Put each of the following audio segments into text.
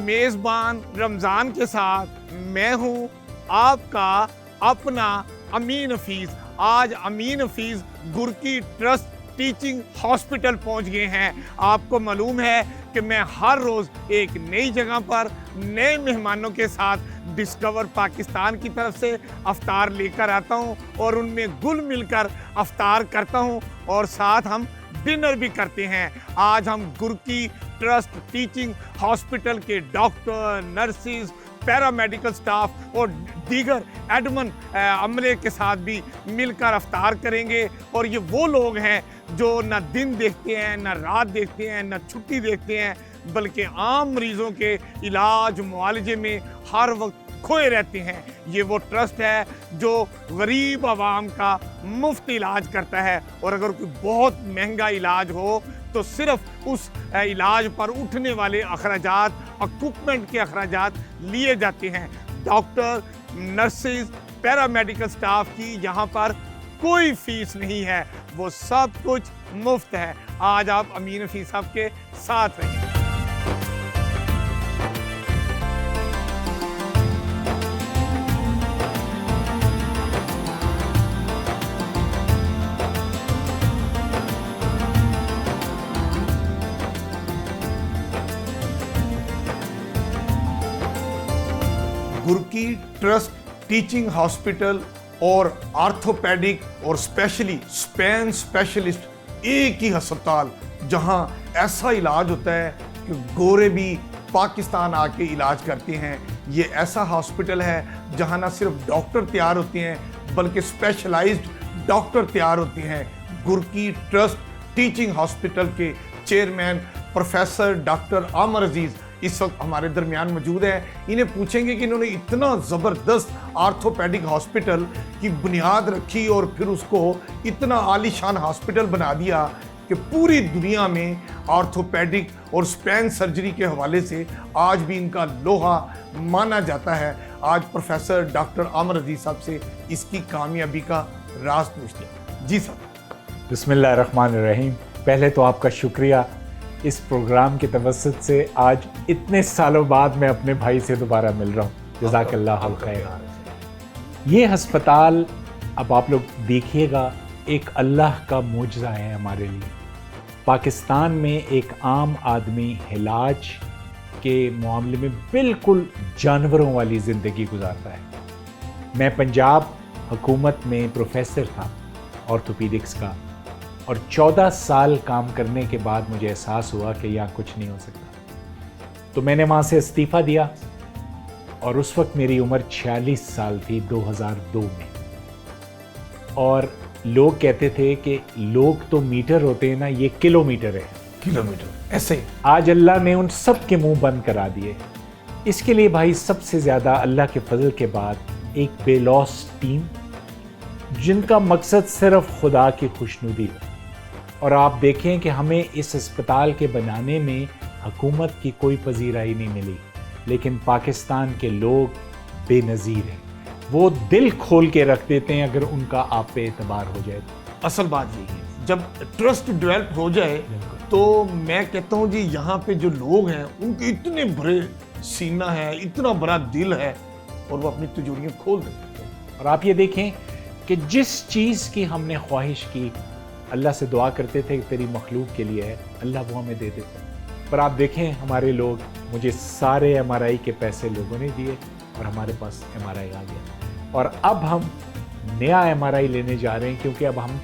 मेज़बान रमज़ान के साथ मैं हूँ आपका अपना अमीन हफीज़। आज अमीन हफीज़ गुरकी ट्रस्ट टीचिंग हॉस्पिटल पहुँच गए हैं। आपको मालूम है कि मैं हर रोज़ एक नई जगह पर नए मेहमानों के साथ डिस्कवर पाकिस्तान की तरफ से अफ्तार लेकर आता हूँ और उनमें घुल मिलकर अफ्तार करता हूँ और साथ हम डिनर भी करते हैं। आज हम गुरकी ट्रस्ट टीचिंग हॉस्पिटल के डॉक्टर, नर्सिस, पैरामेडिकल स्टाफ और दीगर एडमन अमले के साथ भी मिलकर अफ्तार करेंगे। और ये वो लोग हैं जो न दिन देखते हैं, न रात देखते हैं, न छुट्टी देखते हैं, बल्कि आम मरीज़ों के इलाज मुआलजे में हर वक्त खोए रहते हैं। ये वो ट्रस्ट है जो गरीब आवाम का मुफ्त इलाज करता है और अगर कोई बहुत महंगा इलाज हो तो सिर्फ उस इलाज पर उठने वाले अखराजात, इक्विपमेंट के अखराजात लिए जाते हैं। डॉक्टर, नर्सिस, पैरामेडिकल स्टाफ की यहाँ पर कोई फीस नहीं है, वो सब कुछ मुफ्त है। आज आप अमीन हफीज़ साहब के साथ रहिए। गुरकी ट्रस्ट टीचिंग हॉस्पिटल और आर्थोपेडिक और स्पेशली स्पेन स्पेशलिस्ट एक ही अस्पताल जहां ऐसा इलाज होता है कि गोरे भी पाकिस्तान आके इलाज करते हैं। ये ऐसा हॉस्पिटल है जहां ना सिर्फ डॉक्टर तैयार होते हैं बल्कि स्पेशलाइज्ड डॉक्टर तैयार होते हैं। गुरकी ट्रस्ट टीचिंग हॉस्पिटल के चेयरमैन प्रोफेसर डॉक्टर आमर अजीज़ इस वक्त हमारे दरमियान मौजूद है। इन्हें पूछेंगे कि इन्होंने इतना ज़बरदस्त आर्थोपेडिक हॉस्पिटल की बुनियाद रखी और फिर उसको इतना आलीशान हॉस्पिटल बना दिया कि पूरी दुनिया में आर्थोपेडिक और स्पेन सर्जरी के हवाले से आज भी इनका लोहा माना जाता है। आज प्रोफेसर डॉक्टर आमर अजीज़ साहब से इसकी कामयाबी का राज पूछते हैं। जी साहब। बिस्मिल्लाहिर्रहमानिर्रहीम। पहले तो आपका शुक्रिया, इस प्रोग्राम के तवस्सुत से आज इतने सालों बाद मैं अपने भाई से दोबारा मिल रहा हूँ। जज़ाकल्लाह खैर। ये अस्पताल अब आप लोग देखिएगा, एक अल्लाह का मुजज़ा है हमारे लिए। पाकिस्तान में एक आम आदमी इलाज के मामले में बिल्कुल जानवरों वाली ज़िंदगी गुजारता है। मैं पंजाब हुकूमत में प्रोफेसर था ऑर्थोपीडिक्स का और 14 साल काम करने के बाद मुझे एहसास हुआ कि यहाँ कुछ नहीं हो सकता, तो मैंने वहाँ से इस्तीफ़ा दिया और उस वक्त मेरी उम्र 46 साल थी 2002 में। और लोग कहते थे कि लोग तो मीटर होते हैं ना, ये किलोमीटर है। किलोमीटर ऐसे ही आज अल्लाह ने उन सब के मुंह बंद करा दिए। इसके लिए भाई सबसे ज़्यादा अल्लाह के फजल के बाद एक बेलौस टीम जिनका मकसद सिर्फ खुदा की खुशनुदी है। और आप देखें कि हमें इस अस्पताल के बनाने में हुकूमत की कोई पजीराई नहीं मिली, लेकिन पाकिस्तान के लोग बेनज़ीर हैं। वो दिल खोल के रख देते हैं अगर उनका आप पे एतबार हो जाए। असल बात यही है, जब ट्रस्ट डेवलप हो जाए तो मैं कहता हूँ जी यहाँ पे जो लोग हैं उनके इतने बड़े सीना है, इतना बड़ा दिल है और वो अपनी तिजोरियाँ खोल देते हैं। और आप ये देखें कि जिस चीज़ की हमने ख्वाहिश की, अल्लाह से दुआ करते थे कि तेरी मखलूक के लिए है, अल्लाह वो हमें दे देता। पर आप देखें हमारे लोग, मुझे सारे MRI के पैसे लोगों ने दिए और हमारे पास MRI आ गया। और अब हम नया MRI लेने जा रहे हैं क्योंकि अब हम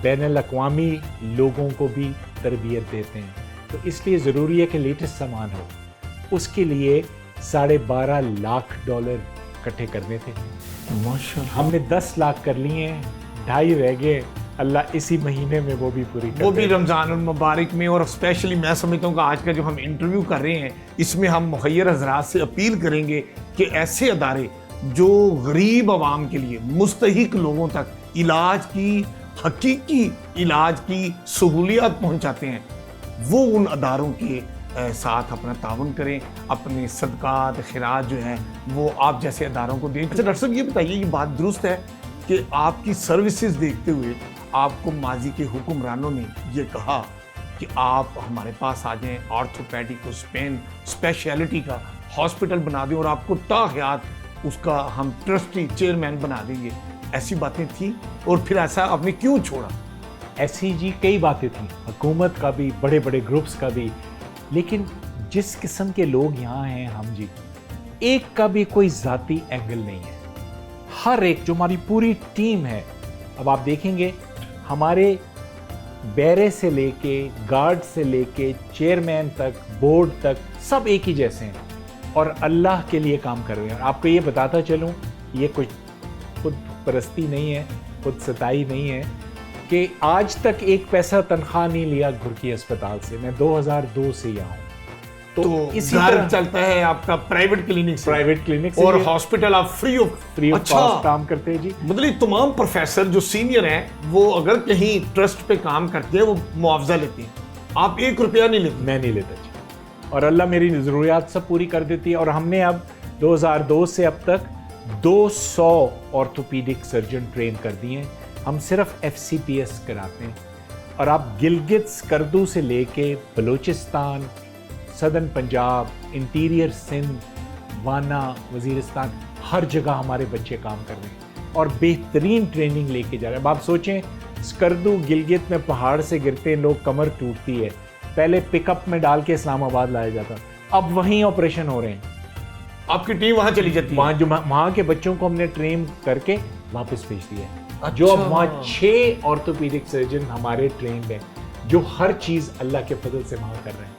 बैनुल अक़वामी लोगों को भी तरबियत देते हैं, तो इसलिए ज़रूरी है कि लेटेस्ट सामान हो। उसके लिए $12.5 लाख इकट्ठे करने थे। माशाअल्लाह हमने 10 लाख कर लिए हैं, 2.5 रह गए। अल्लाह इसी महीने में वो भी पूरी कर वो भी देगा। रमज़ान मुबारक में। और स्पेशली मैं समझता हूँ कि आज का जो हम इंटरव्यू कर रहे हैं इसमें हम मुखय्यर हज़रात से अपील करेंगे कि ऐसे अदारे जो गरीब आवाम के लिए, मुस्तहिक लोगों तक इलाज की, हकीकी इलाज की सहूलियत पहुँचाते हैं, वो उन अदारों के साथ अपना ताउन करें, अपने सदकात खैरात जो है वो आप जैसे अदारों को दें। अच्छा डॉक्टर साहब, ये बताइए, ये बात दुरुस्त है कि आपकी सर्विसेज देखते हुए आपको माजी के हुक्मरानों ने ये कहा कि आप हमारे पास आ जाएं, ऑर्थोपेडिक और स्पेन स्पेशलिटी का हॉस्पिटल बना दें और आपको ताहयात उसका हम ट्रस्टी चेयरमैन बना देंगे, ऐसी बातें थी? और फिर ऐसा आपने क्यों छोड़ा? ऐसी जी कई बातें थी, हुकूमत का भी, बड़े बड़े ग्रुप्स का भी, लेकिन जिस किस्म के लोग यहाँ हैं हम जी, एक का भी कोई ज़ाती एंगल नहीं है। हर एक, जो हमारी पूरी टीम है, अब आप देखेंगे हमारे बैरे से लेके, गार्ड से लेके, चेयरमैन तक, बोर्ड तक, सब एक ही जैसे हैं और अल्लाह के लिए काम कर रहे हैं। आपको ये बताता चलूँ, ये कुछ खुद परस्ती नहीं है, खुद सताई नहीं है, कि आज तक एक पैसा तनख्वाह नहीं लिया घुरकी अस्पताल से। मैं 2002 से यहाँ हूँ, तो इसी घर तरह चलता है आपका प्राइवेट क्लिनिक से और हॉस्पिटल आप फ्री ऑफ कॉस्ट काम करते हैं जी। मतलब तमाम प्रोफेसर जो सीनियर हैं वो अगर कहीं ट्रस्ट पे काम करते हैं वो मुआवजा लेते हैं, आप 1 रुपया नहीं लेते? मैं नहीं लेता जी, और अल्लाह मेरी ज़रूरियात सब पूरी कर देती है। और हमने अब 2002 से अब तक 200 ऑर्थोपीडिक सर्जन ट्रेन कर दिए हैं। हम सिर्फ FCPS कराते हैं, और आप गिलगित स्कर्दू से लेके बलूचिस्तान, सदर्न पंजाब, इंटीरियर सिंध, वाना, वजीरिस्तान, हर जगह हमारे बच्चे काम कर रहे हैं और बेहतरीन ट्रेनिंग लेके जा रहे हैं। अब आप सोचें, स्कर्दू गिलगित में पहाड़ से गिरते हैं लोग, कमर टूटती है, पहले पिकअप में डाल के इस्लामाबाद लाया जाता, अब वहीं ऑपरेशन हो रहे हैं। आपकी टीम वहां चली जाती है? वहाँ के बच्चों को हमने ट्रेन करके वापस भेज दिया है। अच्छा। जो अब वहाँ 6 ऑर्थोपीडिक सर्जन हमारे ट्रेंड हैं, जो हर चीज़ अल्लाह के फजल से वहाँ कर रहे हैं।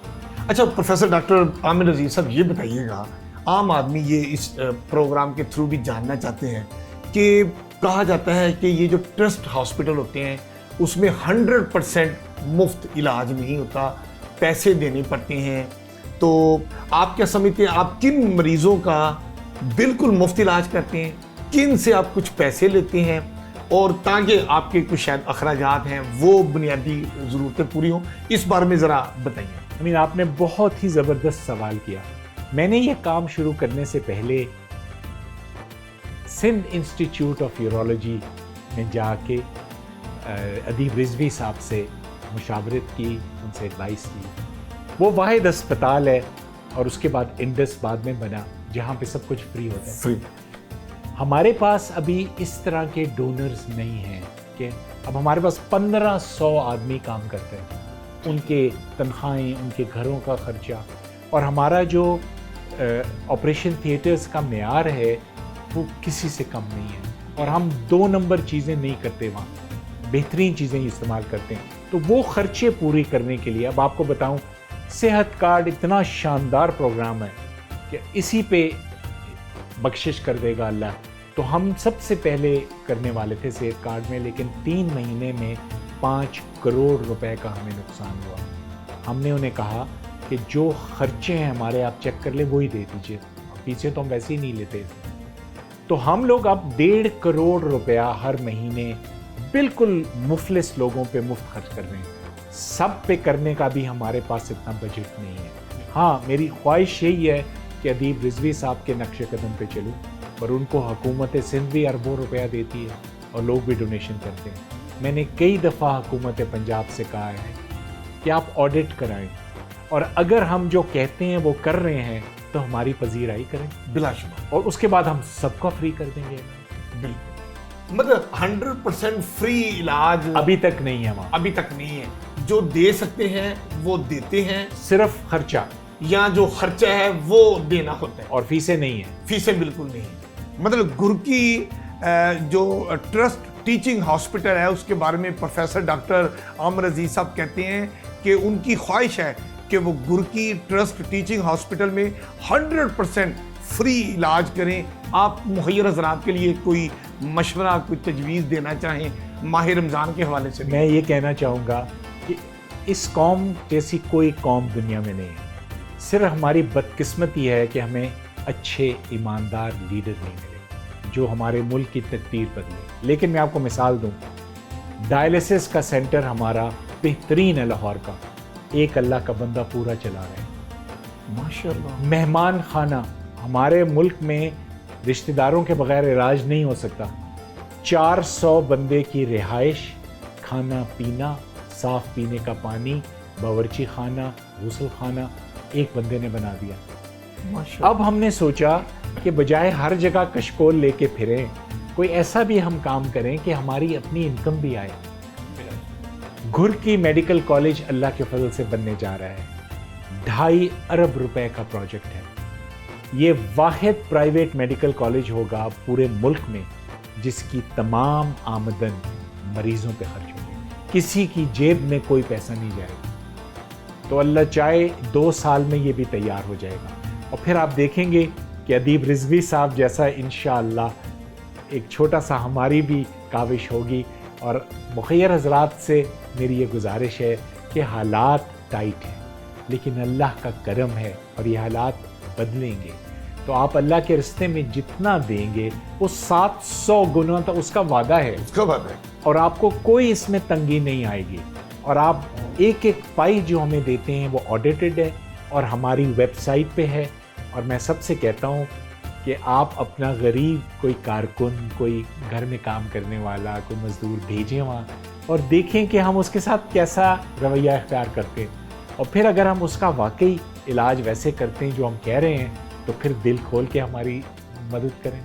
अच्छा प्रोफेसर डॉक्टर आमिर अजीज साहब, ये बताइएगा, आम आदमी ये इस प्रोग्राम के थ्रू भी जानना चाहते हैं कि कहा जाता है कि ये जो ट्रस्ट हॉस्पिटल होते हैं उसमें 100% मुफ्त इलाज नहीं होता, पैसे देने पड़ते हैं, तो आप क्या समझते हैं, आप किन मरीजों का बिल्कुल मुफ्त इलाज करते हैं, किन से आप कुछ पैसे लेते हैं, और ताकि आपके कुछ शायद अखराजात हैं वो बुनियादी ज़रूरतें पूरी हों, इस बारे में ज़रा बताइए। आपने बहुत ही ज़बरदस्त सवाल किया। मैंने ये काम शुरू करने से पहले सिंध इंस्टीट्यूट ऑफ यूरोलॉजी में जाके अदीब रिजवी साहब से मुशावरत की, उनसे एडवाइस ली। वो वाहिद अस्पताल है, और उसके बाद इंडस बाद में बना, जहाँ पे सब कुछ फ्री होता है। फ्री। हमारे पास अभी इस तरह के डोनर्स नहीं हैं कि अब हमारे पास 1500 आदमी काम करते हैं, उनके तनख्वाहें, उनके घरों का खर्चा, और हमारा जो ऑपरेशन थिएटर्स का मेयार है वो किसी से कम नहीं है, और हम 2 नंबर चीज़ें नहीं करते, वहाँ बेहतरीन चीज़ें इस्तेमाल करते हैं। तो वो खर्चे पूरे करने के लिए, अब आपको बताऊं, सेहत कार्ड इतना शानदार प्रोग्राम है कि इसी पे बख्शिश कर देगा अल्लाह। तो हम सबसे पहले करने वाले थे सेहत कार्ड में, लेकिन 3 महीने में 5 करोड़ रुपए का हमें नुकसान हुआ। हमने उन्हें कहा कि जो खर्चे हैं हमारे, आप चेक कर ले, वो ही दे दीजिए, पीछे तो हम वैसे ही नहीं लेते। तो हम लोग अब 1.5 करोड़ रुपया हर महीने बिल्कुल मुफलिस लोगों पे मुफ्त खर्च कर रहे हैं। सब पे करने का भी हमारे पास इतना बजट नहीं है। हाँ, मेरी ख्वाहिश यही है कि अदीब रिजवी साहब के नक्शे कदम पे चलूँ, पर उनको हुकूमत सिंध भी अरबों रुपया देती है और लोग भी डोनेशन करते हैं। मैंने कई दफ़ा हुकूमत पंजाब से कहा है कि आप ऑडिट कराएं, और अगर हम जो कहते हैं वो कर रहे हैं तो हमारी पजीराई करें बिलाशुबा, और उसके बाद हम सबका फ्री कर देंगे। बिल्कुल, मतलब 100% फ्री इलाज अभी तक नहीं है वहाँ, अभी तक नहीं है। जो दे सकते हैं वो देते हैं, सिर्फ खर्चा, या जो खर्चा है वो देना होता है, और फीसें नहीं है। फीसें बिल्कुल नहीं है। मतलब गुरकी जो ट्रस्ट टीचिंग हॉस्पिटल है उसके बारे में प्रोफेसर डॉक्टर आमिर अजीज साहब कहते हैं कि उनकी ख्वाहिश है कि वो गुरकी ट्रस्ट टीचिंग हॉस्पिटल में 100% फ्री इलाज करें। आप मुहैयर हज़रात के लिए कोई मशवरा, कोई तजवीज़ देना चाहें माह रमज़ान के हवाले से? मैं ये कहना चाहूँगा कि इस कौम जैसी कोई कौम दुनिया में नहीं है। सिर्फ हमारी बदकिस्मती है कि हमें अच्छे ईमानदार लीडर नहीं मिले जो हमारे मुल्क की तकदीर बदले। लेकिन मैं आपको मिसाल दूं, डायलिसिस का सेंटर हमारा बेहतरीन है लाहौर का, एक अल्लाह का बंदा पूरा चला रहा है माशाअल्लाह। मेहमान खाना, हमारे मुल्क में रिश्तेदारों के बगैर इलाज नहीं हो सकता। 400 बंदे की रिहाइश, खाना पीना, साफ पीने का पानी, बावर्ची खाना, गुस्ल खाना एक बंदे ने बना दिया। अब हमने सोचा कि बजाय हर जगह कशकोल लेके फिरें, कोई ऐसा भी हम काम करें कि हमारी अपनी इनकम भी आए। घुर्की मेडिकल कॉलेज अल्लाह के फजल से बनने जा रहा है। 2.5 अरब रुपए का प्रोजेक्ट है। ये वाहिद प्राइवेट मेडिकल कॉलेज होगा पूरे मुल्क में जिसकी तमाम आमदन मरीजों पे खर्च होगी, किसी की जेब में कोई पैसा नहीं जाएगा। तो अल्लाह चाहे 2 साल में ये भी तैयार हो जाएगा और फिर आप देखेंगे कि अदीब रिजवी साहब जैसा इंशाअल्लाह एक छोटा सा हमारी भी काविश होगी। और मुखैर हजरात से मेरी ये गुजारिश है कि हालात टाइट हैं लेकिन अल्लाह का करम है और ये हालात बदलेंगे। तो आप अल्लाह के रिश्ते में जितना देंगे वो 700 गुना तो उसका वादा है, और आपको कोई इसमें तंगी नहीं आएगी। और आप एक एक पाई जो हमें देते हैं वो ऑडिटेड है और हमारी वेबसाइट पे है। और मैं सबसे कहता हूँ कि आप अपना गरीब कोई कारकुन, कोई घर में काम करने वाला, कोई मजदूर भेजें वहाँ और देखें कि हम उसके साथ कैसा रवैया इख्तियार करते हैं। और फिर अगर हम उसका वाकई इलाज वैसे करते हैं जो हम कह रहे हैं तो फिर दिल खोल के हमारी मदद करें।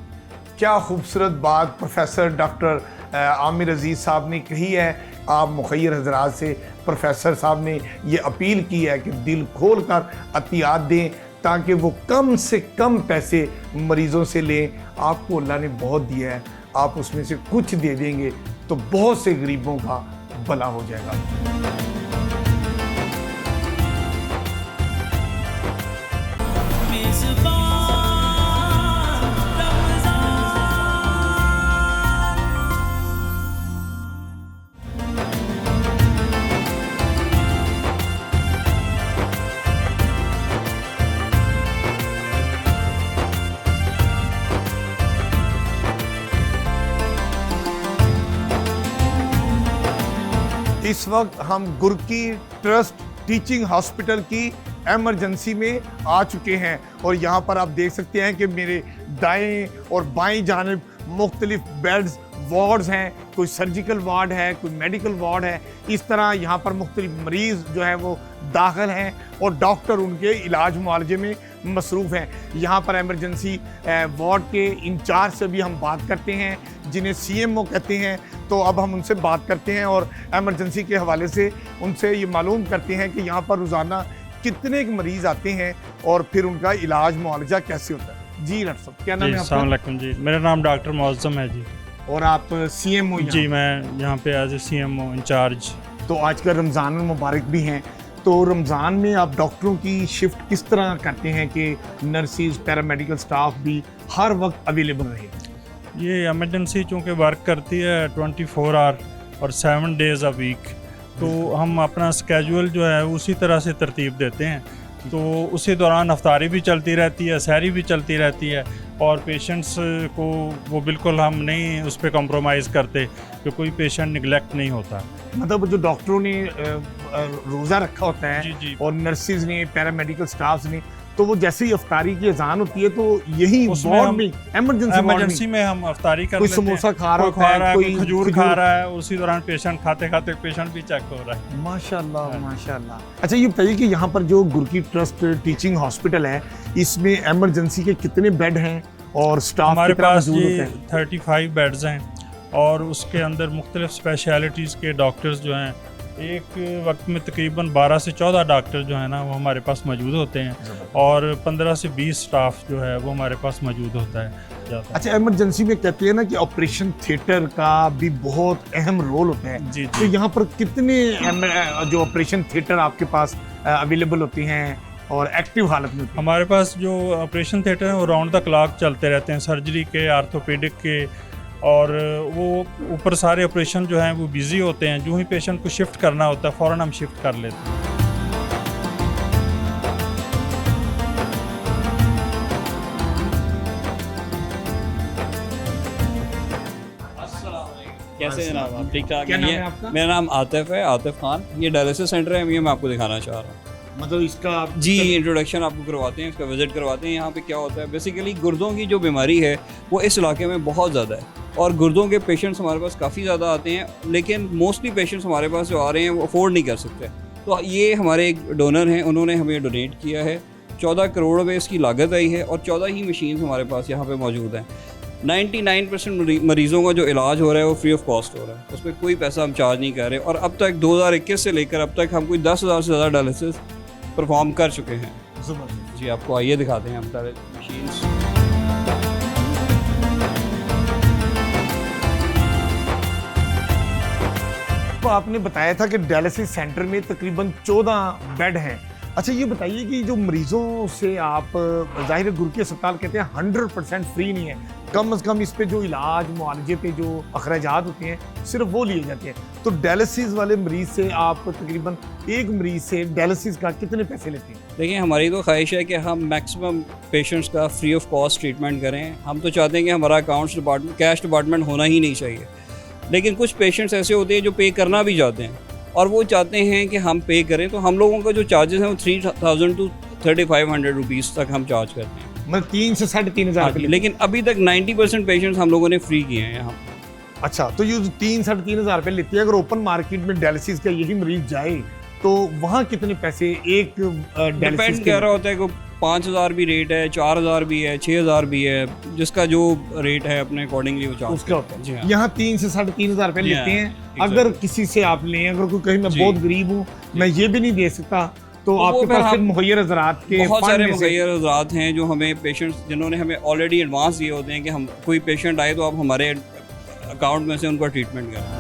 क्या खूबसूरत बात प्रोफेसर डॉक्टर आमिर अजीज़ साहब ने कही है। आप मुखैर हजरात से प्रोफेसर साहब ने ये अपील की है कि दिल खोल कर अतियात दें ताकि वो कम से कम पैसे मरीज़ों से लें। आपको अल्लाह ने बहुत दिया है, आप उसमें से कुछ दे देंगे तो बहुत से गरीबों का भला हो जाएगा। इस वक्त हम गुरकी ट्रस्ट टीचिंग हॉस्पिटल की एमरजेंसी में आ चुके हैं और यहाँ पर आप देख सकते हैं कि मेरे दाएं और बाएं जानिब मुख्तलिफ बेड्स वार्ड्स हैं। कोई सर्जिकल वार्ड है, कोई मेडिकल वार्ड है। इस तरह यहाँ पर मुख्तलिफ मरीज़ जो है वो दाखिल हैं और डॉक्टर उनके इलाज मुआलजे में मसरूफ़ हैं। यहाँ पर एमरजेंसी वार्ड के इंचार्ज से भी हम बात करते हैं जिन्हें CMO कहते हैं। तो अब हम उनसे बात करते हैं और एमरजेंसी के हवाले से उनसे ये मालूम करते हैं कि यहाँ पर रोज़ाना कितने मरीज़ आते हैं और फिर उनका इलाज मुआलजा कैसे होता है। जी डॉक्टर साहब, क्या नाम है आपका? अस्सलाम वालेकुम जी, मेरा नाम डॉक्टर मौज़म है जी। और आप CMO? जी, मैं यहाँ पे एज ए CMO इंचार्ज। तो आज का रमज़ान मुबारक भी हैं, तो रमज़ान में आप डॉक्टरों की शिफ्ट किस तरह करते हैं कि नर्सिस, पैरामेडिकल स्टाफ भी हर वक्त अवेलेबल रहे? ये एमरजेंसी चूँकि वर्क करती है 24 आवर और 7 डेज़ अ वीक, तो हम अपना स्केजुअल जो है उसी तरह से तरतीब देते हैं। तो उसी दौरान अफ्तारी भी चलती रहती है, सहरी भी चलती रहती है और पेशेंट्स को वो बिल्कुल हम नहीं उस पर कम्प्रोमाइज़ करते कि कोई पेशेंट निगलेक्ट नहीं होता। मतलब जो डॉक्टरों ने रोज़ा रखा होता है जी जी, और नर्सिस ने, पैरामेडिकल स्टाफ ने, तो वो जैसे ही अफ्तारी की अजान होती है तो यही वार्ड में एमरजेंसी में हम अफ्तारी कर कोई लेते हैं। समोसा खा रहा है, कोई खजूर खा रहा है, उसी दौरान पेशेंट खाते खाते पेशेंट भी चेक हो रहा है। माशाल्लाह माशाल्लाह। अच्छा ये बताइए कि यहाँ पर जो गुरकी ट्रस्ट टीचिंग हॉस्पिटल है इसमें एमरजेंसी के कितने बेड हैं और स्टाफ हमारे कितना पास मौजूद ये होता है? 35 बेड्स हैं और उसके अंदर मुख्तलिफ स्पेशलिटीज़ के डॉक्टर्स जो हैं, एक वक्त में तकरीबन 12 से 14 डॉक्टर जो है ना वो हमारे पास मौजूद होते हैं और 15 से 20 स्टाफ जो है वो हमारे पास मौजूद होता है। अच्छा, एमरजेंसी में कहते हैं ना कि ऑपरेशन थिएटर का भी बहुत अहम रोल होता है। जी तो यहाँ पर कितने जो ऑपरेशन थिएटर आपके पास अवेलेबल होते हैं और एक्टिव हालत में? हमारे पास जो ऑपरेशन थिएटर है वो राउंड द क्लॉक चलते रहते हैं, सर्जरी के, आर्थोपेडिक के, और वो ऊपर सारे ऑपरेशन जो हैं वो बिज़ी होते हैं। जो ही पेशेंट को शिफ्ट करना होता है फ़ौरन हम शिफ्ट कर लेते हैं। कैसे जनाब आप? ठीक ठाक? क्या नाम है आपका? मेरा नाम आतिफ है, आतिफ खान। ये डायलिसिस सेंटर है, ये मैं आपको दिखाना चाह रहा हूँ। मतलब इसका जी इंट्रोडक्शन आपको करवाते हैं, इसका विज़िट करवाते हैं। यहाँ पे क्या होता है, बेसिकली गुर्दों की जो बीमारी है वो इस इलाके में बहुत ज़्यादा है और गुर्दों के पेशेंट्स हमारे पास काफ़ी ज़्यादा आते हैं, लेकिन मोस्टली पेशेंट्स हमारे पास जो आ रहे हैं वो अफोर्ड नहीं कर सकते। तो ये हमारे एक डोनर हैं, उन्होंने हमें डोनेट किया है 14 करोड़ रुपए इसकी लागत आई है और 14 ही मशीन हमारे पास यहाँ पे मौजूद हैं। 99% मरीज़ों का जो इलाज हो रहा है वो फ्री ऑफ कॉस्ट हो रहा है, उसमें कोई पैसा हम चार्ज नहीं कर रहे। और अब तक 2021 से लेकर अब तक हम कोई 10,000 से ज़्यादा डायलिसिस परफॉर्म कर चुके हैं। जी आपको आइए दिखाते हैं हम मशीन्स। तो आपने बताया था कि डायलिसिस सेंटर में तकरीबन 14 बेड हैं। अच्छा ये बताइए कि जो मरीजों से आप ज़ाहिर है गुरकी अस्पताल कहते हैं 100% फ्री नहीं है, कम से कम इस पे जो इलाज मुआलजे पे जो अखराजात होते हैं सिर्फ वो लिए जाते हैं। तो डायलिसिस वाले मरीज से आप तकरीबन एक मरीज से डायलिसिस का कितने पैसे लेते हैं? देखिए हमारी तो ख्वाहिश है कि हम मैक्सिमम पेशेंट्स का फ्री ऑफ कॉस्ट ट्रीटमेंट करें। हम तो चाहते हैं कि हमारा अकाउंट्स डिपार्टमेंट कैश डिपार्टमेंट होना ही नहीं चाहिए, लेकिन कुछ पेशेंट्स ऐसे होते हैं जो पे करना भी चाहते हैं और वो चाहते हैं कि हम पे करें, तो हम लोगों का जो चार्जेस हैं वो 3,000 to 3,500 रुपीज़ तक हम चार्ज करते हैं। मतलब 3 से 3,500 रुपये। लेकिन अभी तक 90% पेशेंट्स हम लोगों ने फ्री किए हैं यहाँ। अच्छा तो ये 3-3,500 रुपये लेती है। अगर ओपन मार्केट में डायलिसिस का यही मरीज जाए तो वहाँ कितने पैसे एक डायलिसिस डिपेंड कर रहा होता है कि 5,000 भी रेट है, 4,000 भी है, 6,000 भी है, जिसका जो रेट है अपने अकॉर्डिंगली वो चार्ज उसका होता है। जी हाँ। यहाँ 3 से 3,500 रुपये जी हाँ, लेते हैं। exactly। अगर किसी से आप लें, अगर कोई कहीं मैं जी। बहुत गरीब हूँ, मैं ये भी नहीं दे सकता, तो वो आपके फिर पास फिर हम मुहैयर हज़रात के बहुत फंड सारे में से- मुहैयर हज़रात हैं जो हमें पेशेंट्स जिन्होंने हमें ऑलरेडी एडवांस दिए होते हैं कि हम कोई पेशेंट आए तो आप हमारे अकाउंट में से उनका ट्रीटमेंट करें।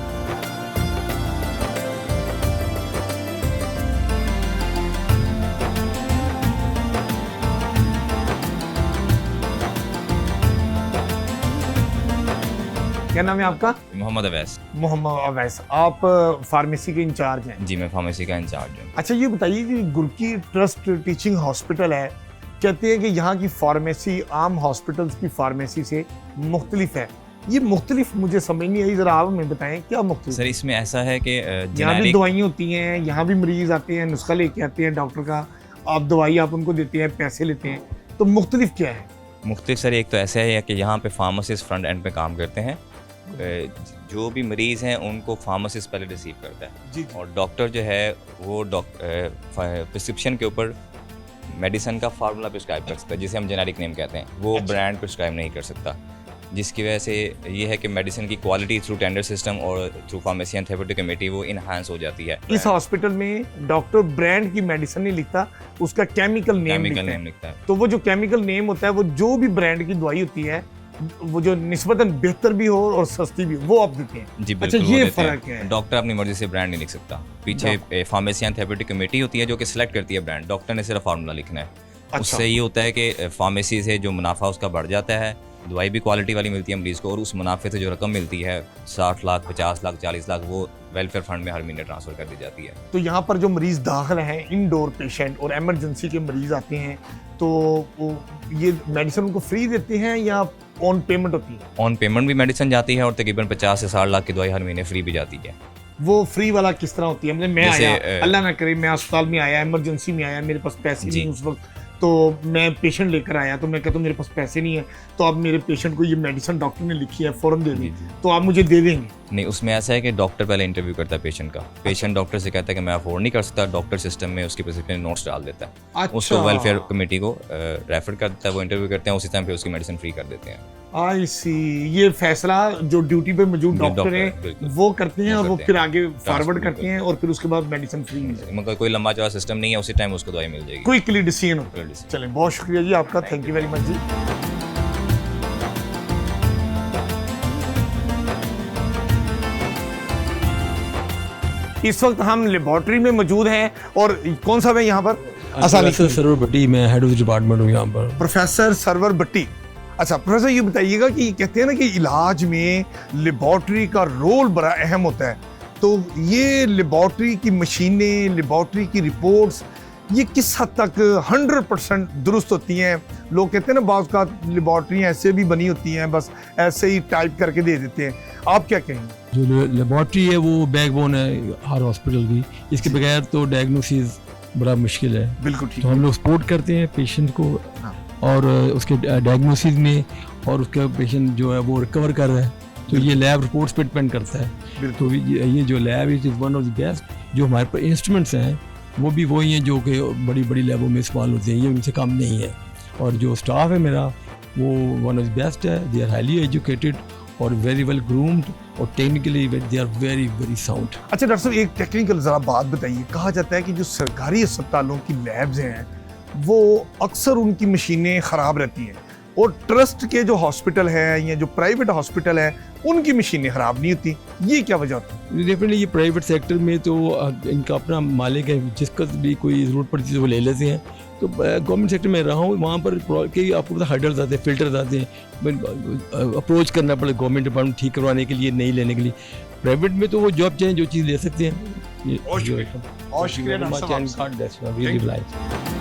क्या नाम है आपका? मोहम्मद अवैस। मोहम्मद अवैस। आप फार्मेसी के इंचार्ज हैं। जी मैं फार्मेसी का इंचार्ज हूँ। अच्छा ये बताइए कि गुरकी ट्रस्ट टीचिंग हॉस्पिटल है, कहते हैं कि यहाँ की फार्मेसी आम हॉस्पिटल्स की फार्मेसी से मुख्तलिफ है। ये मुख्तलिफ मुझे समझ नहीं आई, ज़रा आप हमें बताएं क्या मुख्तलिफ? सर इसमें ऐसा है कि यहाँ भी जेनेरिक दवाइयाँ होती हैं, यहाँ भी मरीज आते हैं, नुस्खा लेके आते हैं डॉक्टर का, आप दवाई आप उनको देते हैं, पैसे लेते हैं, तो मुख्तलिफ क्या है? मुख्तलिफ सर एक तो ऐसा है कि यहाँ पे फार्मासिस्ट फ्रंट एंड पे काम करते हैं। जो भी मरीज़ हैं उनको फार्मासिस्ट पहले रिसीव करता है जी और डॉक्टर जो है वो प्रिस्क्रिप्शन के ऊपर मेडिसिन का फार्मूला प्रिस्क्राइब कर सकता है, जिसे हम जेनेरिक नेम कहते हैं। वो अच्छा। ब्रांड प्रिस्क्राइब नहीं कर सकता, जिसकी वजह से ये है कि मेडिसिन की क्वालिटी थ्रू टेंडर सिस्टम और through pharmacy and therapeutic committee वो इनहांस हो जाती है। इस हॉस्पिटल में डॉक्टर ब्रांड की मेडिसिन नहीं लिखता, उसका केमिकल नेम केमिकल लिखता नेम है। लिखता है। तो वो जो केमिकल नेम होता है वो जो भी ब्रांड की दवाई होती है वो जो निस्बतन बेहतर भी हो और सस्ती भी हो वो आप देते हैं। जी अच्छा बिल्कुल वो ये देते हैं। फर्क है। डॉक्टर अपनी मर्जी से ब्रांड नहीं लिख सकता, पीछे फार्मेसी एंड थेरेप्यूटिक कमेटी होती है जो कि सिलेक्ट करती है ब्रांड, डॉक्टर ने सिर्फ फार्मूला लिखना है। अच्छा। उससे ये होता है कि फार्मेसी से जो मुनाफा उसका बढ़ जाता है, दवाई भी क्वालिटी वाली मिलती है मरीज़ को, और उस मुनाफे से जो रकम मिलती है 60 लाख 50 लाख 40 लाख वो वेलफेयर फंड में हर महीने ट्रांसफ़र कर दी जाती है। तो यहाँ पर जो मरीज दाखिल हैं, इंडोर पेशेंट और एमरजेंसी के मरीज आते हैं, तो वो ये मेडिसिन उनको फ्री देते हैं या ऑन पेमेंट होती है? ऑन पेमेंट भी मेडिसिन जाती है और तकरीबन 50 से 60 लाख की दवाई हर महीने फ्री भी जाती है। वो फ्री वाला किस तरह होती है? मतलब मैं जैसे, आया, अल्लाह ना करे मैं अस्पताल में आया, इमरजेंसी में आया, मेरे पास पैसे जी। नहीं उस वक्त, तो मैं पेशेंट लेकर आया, तो मैं कहता हूँ मेरे पास पैसे नहीं है, तो आप मेरे पेशेंट को ये मेडिसिन डॉक्टर ने लिखी है फ़ौरन दे दी, तो आप मुझे दे देंगे? नहीं, उसमें ऐसा है कि डॉक्टर पहले इंटरव्यू करता है पेशेंट का। पेशेंट डॉक्टर से कहता है कि मैं अफोर्ड नहीं कर सकता, डॉक्टर सिस्टम में उसकी प्रिस्क्रिप्शन नोट्स डाल देता है, अच्छा। उसको वेलफेयर कमेटी को रेफर कर देता है, वो इंटरव्यू करते हैं, उसी टाइम पे उसकी मेडिसिन फ्री कर देते हैं। आई सी। ये फैसला जो ड्यूटी पे मौजूद जो डॉक्टर डॉक्टर हैं है, बिल्कुल। वो करते हैं वो और वो करते फिर हैं। आगे फॉरवर्ड बिल्कुल। करते हैं और फिर उसके बाद मेडिसिन फ्री मिल जाएगी। मगर कोई लंबा चौड़ा सिस्टम नहीं है, उसी टाइम उसको दवाई मिल जाएगी। क्विकली डिसीजन होता है। Quickly decision। चलें, बहुत शुक्रिया जी आपका, थैंक यू वेरी मच जी। इस वक्त हम लेबोरेटरी में मौजूद हैं और कौन सा है यहाँ पर? आसानी से सरवर भट्टी, मैं हेड ऑफ डिपार्टमेंट हूँ यहाँ पर। प्रोफेसर सरवर भट्टी। अच्छा प्रोफेसर ये बताइएगा कि कहते हैं ना कि इलाज में लेबोरेटरी का रोल बड़ा अहम होता है, तो ये लेबोरेटरी की मशीनें, लेबोरेटरी की रिपोर्ट्स ये किस हद तक 100% दुरुस्त होती हैं? लोग कहते हैं ना बाज़ का लेबोरेटरी ऐसे भी बनी होती हैं, बस ऐसे ही टाइप करके दे देते हैं, आप क्या कहेंगे? जो लेबॉर्ट्री है वो बैकबोन है हर हॉस्पिटल की, इसके बगैर तो डायग्नोसिस बड़ा मुश्किल है। बिल्कुल ठीक तो हम लोग सपोर्ट करते हैं पेशेंट को हाँ। और उसके डायग्नोसिस में, और उसका पेशेंट जो है वो रिकवर कर रहा है, तो ये लैब रिपोर्ट्स पे डिपेंड करता है। तो ये जो lab is one of the best, जो हमारे पास इंस्ट्रूमेंट्स हैं वो भी वही हैं जो कि बड़ी बड़ी लैबों में इस्तेमाल होते हैं, ये उनसे कम नहीं है। और जो स्टाफ है मेरा वो वन ऑफ द बेस्ट है, दे आर हाईली एजुकेटेड और वेरी वेल ग्रूम्ड और technically they are very very sound. अच्छा डॉक्टर साहब, एक टेक्निकल ज़रा बात बताइए। कहा जाता है कि जो सरकारी अस्पतालों की लैब्स हैं वो अक्सर उनकी मशीनें ख़राब रहती हैं और ट्रस्ट के जो हॉस्पिटल हैं या जो प्राइवेट हॉस्पिटल हैं उनकी मशीनें ख़राब नहीं होती, ये क्या वजह होती है? डेफिनेटली ये प्राइवेट सेक्टर में तो इनका अपना मालिक है, जिसका भी कोई ज़रूरत पड़ती है वो ले लेते हैं। तो गवर्नमेंट सेक्टर में रहा हूँ, वहाँ पर कई आपको पता हर्डल्स आते हैं, फिल्टर्स आते हैं, अप्रोच करना पड़े गवर्नमेंट डिपार्टमेंट ठीक करवाने के लिए, नहीं लेने के लिए। प्राइवेट में तो वो जॉब चाहें जो चीज़ ले सकते हैं। और शुक्रिया डॉक्टर साहब।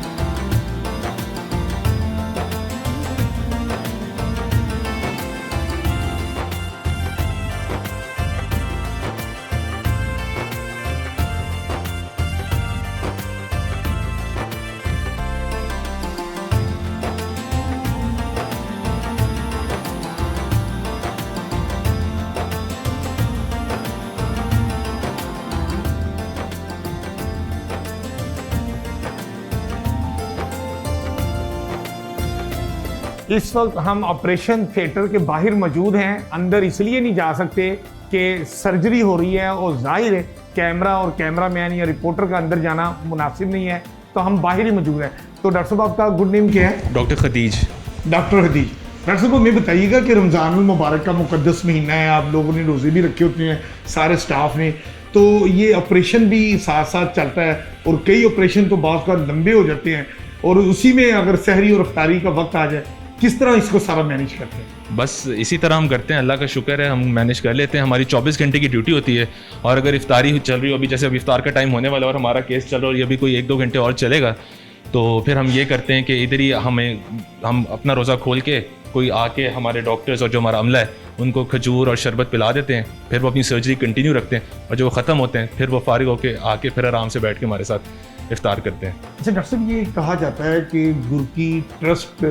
इस वक्त हम ऑपरेशन थिएटर के बाहर मौजूद हैं। अंदर इसलिए नहीं जा सकते कि सर्जरी हो रही है और जाहिर है कैमरा और कैमरामैन या रिपोर्टर का अंदर जाना मुनासिब नहीं है, तो हम बाहर ही मौजूद हैं। तो डॉक्टर साहब आपका गुड नेम क्या है? Doctor Khadij. Doctor Khadij, doctor साहब हमें बताइएगा कि रमज़ान मुबारक का मुकद्दस महीना है, आप लोगों ने रोज़े भी रखे होते हैं सारे स्टाफ ने, तो ये ऑपरेशन भी साथ साथ चलता है और कई ऑपरेशन तो बहुत का लंबे हो जाते हैं और उसी में अगर सहरी और अफ्तारी का वक्त आ जाए, किस तरह इसको सारा मैनेज करते हैं? बस इसी तरह हम करते हैं, अल्लाह का शुक्र है हम मैनेज कर लेते हैं। हमारी 24 घंटे की ड्यूटी होती है और अगर इफ्तारी चल रही हो, अभी जैसे अभी इफ्तार का टाइम होने वाला और हमारा केस चल रहा है और ये भी कोई 1-2 घंटे और चलेगा, तो फिर हम ये करते हैं कि इधर ही हम अपना रोज़ा खोल के कोई आके हमारे डॉक्टर्स और जो हमारा अमला है उनको खजूर और शरबत पिला देते हैं, फिर वो अपनी सर्जरी कंटिन्यू रखते हैं और जब वो ख़त्म होते हैं फिर वो फारिग होके आके फिर आराम से बैठ के हमारे साथ इफ्तार करते हैं। अच्छा डॉक्टर साहब, ये कहा जाता है कि गुरकी ट्रस्ट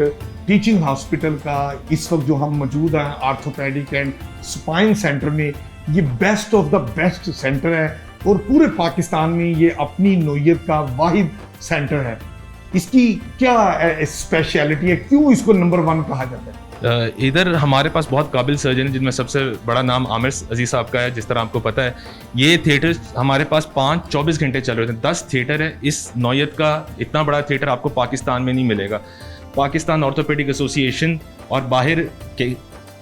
टीचिंग हॉस्पिटल का इस वक्त जो हम मौजूद हैं आर्थोपेडिक एंड स्पाइन सेंटर में, ये best of the best centre है और पूरे पाकिस्तान में ये अपनी नौयत का वाहिद सेंटर है। इसकी क्या स्पेशलिटी है, क्यों इसको नंबर 1 कहा जाता है? इधर हमारे पास बहुत काबिल सर्जन है जिनमें सबसे बड़ा नाम आमिर अजीज़ साहब का है। जिस तरह आपको पता है ये थिएटर हमारे पास 24 घंटे चल रहे थे, 10 थिएटर है। इस नौयत का इतना बड़ा थिएटर आपको पाकिस्तान में नहीं मिलेगा। पाकिस्तान ऑर्थोपेडिक एसोसिएशन और बाहर के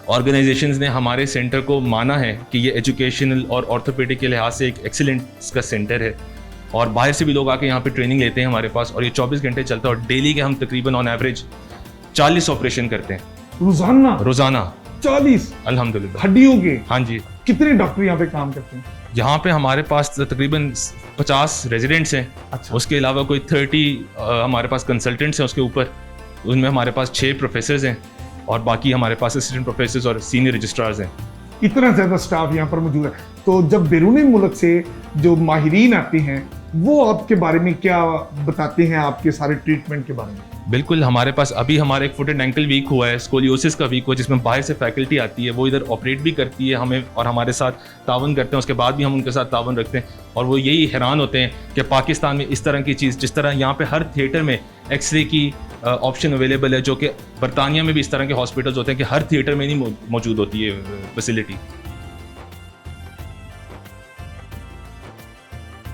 ऑर्गेनाइजेशंस ने हमारे सेंटर को माना है कि ये एजुकेशनल और ऑर्थोपेडिक के लिहाज से एक एक्सीलेंट का सेंटर है और बाहर से भी लोग आके यहाँ पे ट्रेनिंग लेते हैं हमारे पास और ये 24 घंटे चलता है और डेली के हम तकरीबन ऑन एवरेज 40 ऑपरेशन करते हैं रोजाना 40 अल्हम्दुलिल्लाह। हड्डियों के? हाँ जी। कितने डॉक्टर यहाँ पे काम करते हैं? यहाँ पे हमारे पास तकरीबन 50 रेजिडेंट्स हैं। अच्छा। उसके अलावा कोई 30 हमारे पास कंसल्टेंट्स हैं उसके ऊपर, उनमें हमारे पास 6 प्रोफेसर्स हैं और बाकी हमारे पास असिस्टेंट प्रोफेसर्स और सीनियर रजिस्ट्रार्स हैं। इतना ज़्यादा स्टाफ यहाँ पर मौजूद है। तो जब बैरूनी मुल्क से जो माहिरीन आते हैं वो आपके बारे में क्या बताते हैं, आपके सारे ट्रीटमेंट के बारे में? बिल्कुल, हमारे पास अभी हमारा एक फुट एंड एंकल वीक हुआ है, स्कोलियोसिस का वीक हुआ, जिसमें बाहर से फैकल्टी आती है, वो इधर ऑपरेट भी करती है हमें और हमारे साथ तावन करते हैं। उसके बाद भी हम उनके साथ तावन रखते हैं और वो यही हैरान होते हैं कि पाकिस्तान में इस तरह की चीज़, जिस तरह यहाँ पे हर थिएटर में एक्सरे की ऑप्शन अवेलेबल है, जो कि बरतानिया में भी इस तरह के हॉस्पिटल्स होते हैं कि हर थिएटर में नहीं मौजूद होती है फैसिलिटी।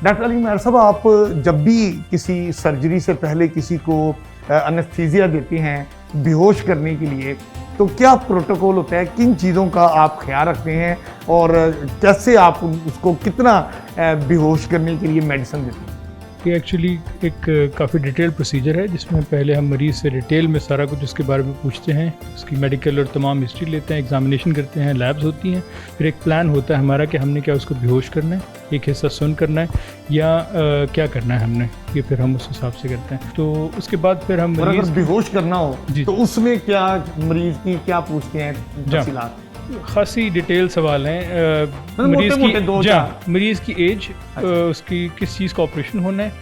डॉक्टर अली उमर साहब, आप जब भी किसी सर्जरी से पहले किसी को एनेस्थीसिया देते हैं बेहोश करने के लिए, तो क्या प्रोटोकॉल होता है, किन चीज़ों का आप ख्याल रखते हैं और कैसे आप उसको कितना बेहोश करने के लिए मेडिसिन देते हैं? ये एक्चुअली एक काफ़ी डिटेल प्रोसीजर है जिसमें पहले हम मरीज़ से डिटेल में सारा कुछ उसके बारे में पूछते हैं, उसकी मेडिकल और तमाम हिस्ट्री लेते हैं, एग्जामिनेशन करते हैं, लैब्स होती हैं, फिर एक प्लान होता है हमारा कि हमने क्या उसको बेहोश करना है, एक हिस्सा सुन करना है या क्या करना है हमने, ये फिर हम उस हिसाब से करते हैं। तो उसके बाद फिर हम अगर बेहोश करना हो जी, तो उसमें क्या मरीज़ की क्या पूछते हैं तफसीलात? खासी डिटेल सवाल हैं। मरीज़ की एज, उसकी किस चीज़ का ऑपरेशन होना है,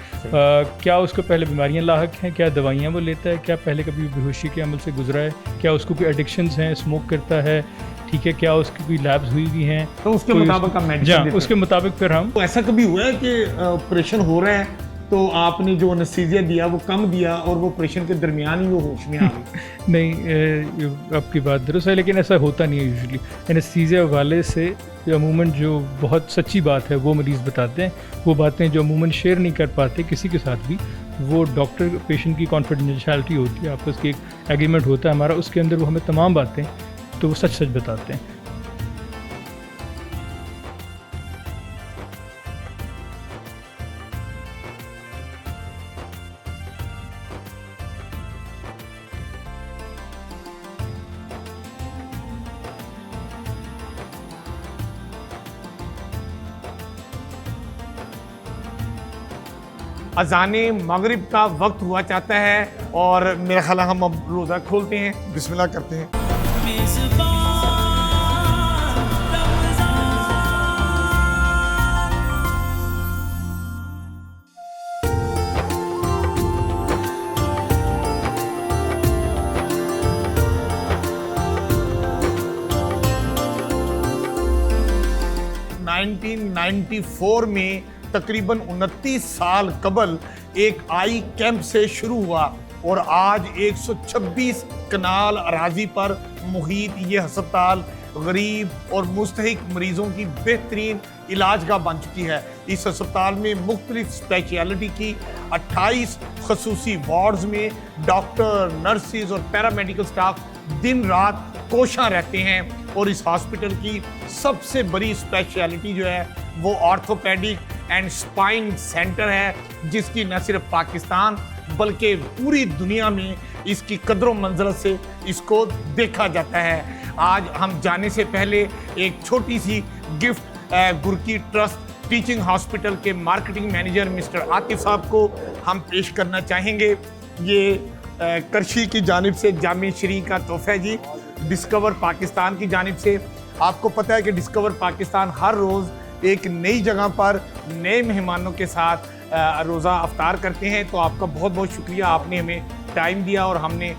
क्या उसको पहले बीमारियां लाहक हैं, क्या दवाइयां वो लेता है, क्या पहले कभी बेहोशी के अमल से गुजरा है, क्या उसको कोई एडिक्शंस हैं, स्मोक करता है, ठीक है, क्या उसकी कोई लैब्स हुई हुई हैं, तो उसके मुताबिक हम मेडिसिन देते हैं। उसके मुताबिक फिर हम। तो ऐसा कभी हुआ है कि ऑपरेशन हो रहा है तो आपने जो एनेस्थीसिया दिया वो कम दिया और वो ऑपरेशन के दरमियान ही वो होश में आ गई। नहीं, आपकी बात दुरुस्त है, लेकिन ऐसा होता नहीं है यूजुअली। एनेस्थीसिया वाले से अमूमन जो बहुत सच्ची बात है वो मरीज़ बताते हैं, वो बातें जो अमूमन शेयर नहीं कर पाते किसी के साथ भी, वो डॉक्टर पेशेंट की कॉन्फिडेंशियलिटी होती है, आपस की एक एग्रीमेंट होता है हमारा, उसके अंदर वो हमें तमाम बातें तो वो सच बताते हैं। अज़ाने मगरिब का वक्त हुआ चाहता है और मेरा ख्याल है हम अब रोज़ा खोलते हैं, बिस्मिल्लाह करते हैं। नाइनटीन 94 में तकरीबन 29 साल कबल एक आई कैंप से शुरू हुआ और आज 126 कनाल अराजी पर मुहित ये हस्पताल गरीब और मुस्तहिक मरीजों की बेहतरीन इलाजगाह बन चुकी है। इस अस्पताल में मुख्तलिफ स्पेशलिटी की 28 खसूसी वार्ड्स में डॉक्टर, नर्सिस और पैरामेडिकल स्टाफ दिन रात कोशां रहते हैं और इस हॉस्पिटल की सबसे बड़ी स्पेशलिटी जो है वो ऑर्थोपेडिक एंड स्पाइन सेंटर है, जिसकी न सिर्फ पाकिस्तान बल्कि पूरी दुनिया में इसकी कदरों मंजिलत से इसको देखा जाता है। आज हम जाने से पहले एक छोटी सी गिफ्ट गुरकी ट्रस्ट टीचिंग हॉस्पिटल के मार्केटिंग मैनेजर मिस्टर आतिफ साहब को हम पेश करना चाहेंगे। ये करशी की जानिब से जामे श्री का तोहफा जी, डिस्कवर पाकिस्तान की जानिब से। आपको पता है कि डिस्कवर पाकिस्तान हर रोज़ एक नई जगह पर नए मेहमानों के साथ रोज़ा अफ्तार करते हैं, तो आपका बहुत बहुत शुक्रिया, आपने हमें टाइम दिया और हमने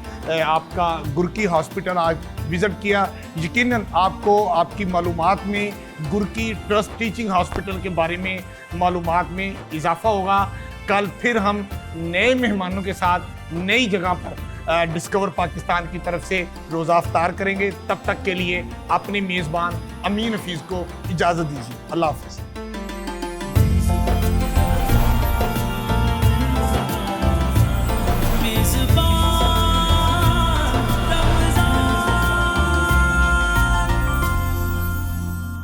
आपका गुरकी हॉस्पिटल आज विज़िट किया। यकीनन आपको आपकी मालूमात में गुरकी ट्रस्ट टीचिंग हॉस्पिटल के बारे में मालूमात में इजाफ़ा होगा। कल फिर हम नए मेहमानों के साथ नई जगह पर डिस्कवर पाकिस्तान की तरफ से रोज़ा अफ्तार करेंगे। तब तक के लिए अपने मेज़बान अमीन हफीज़ को इजाज़त दीजिए। अल्लाह हाफ़िज़।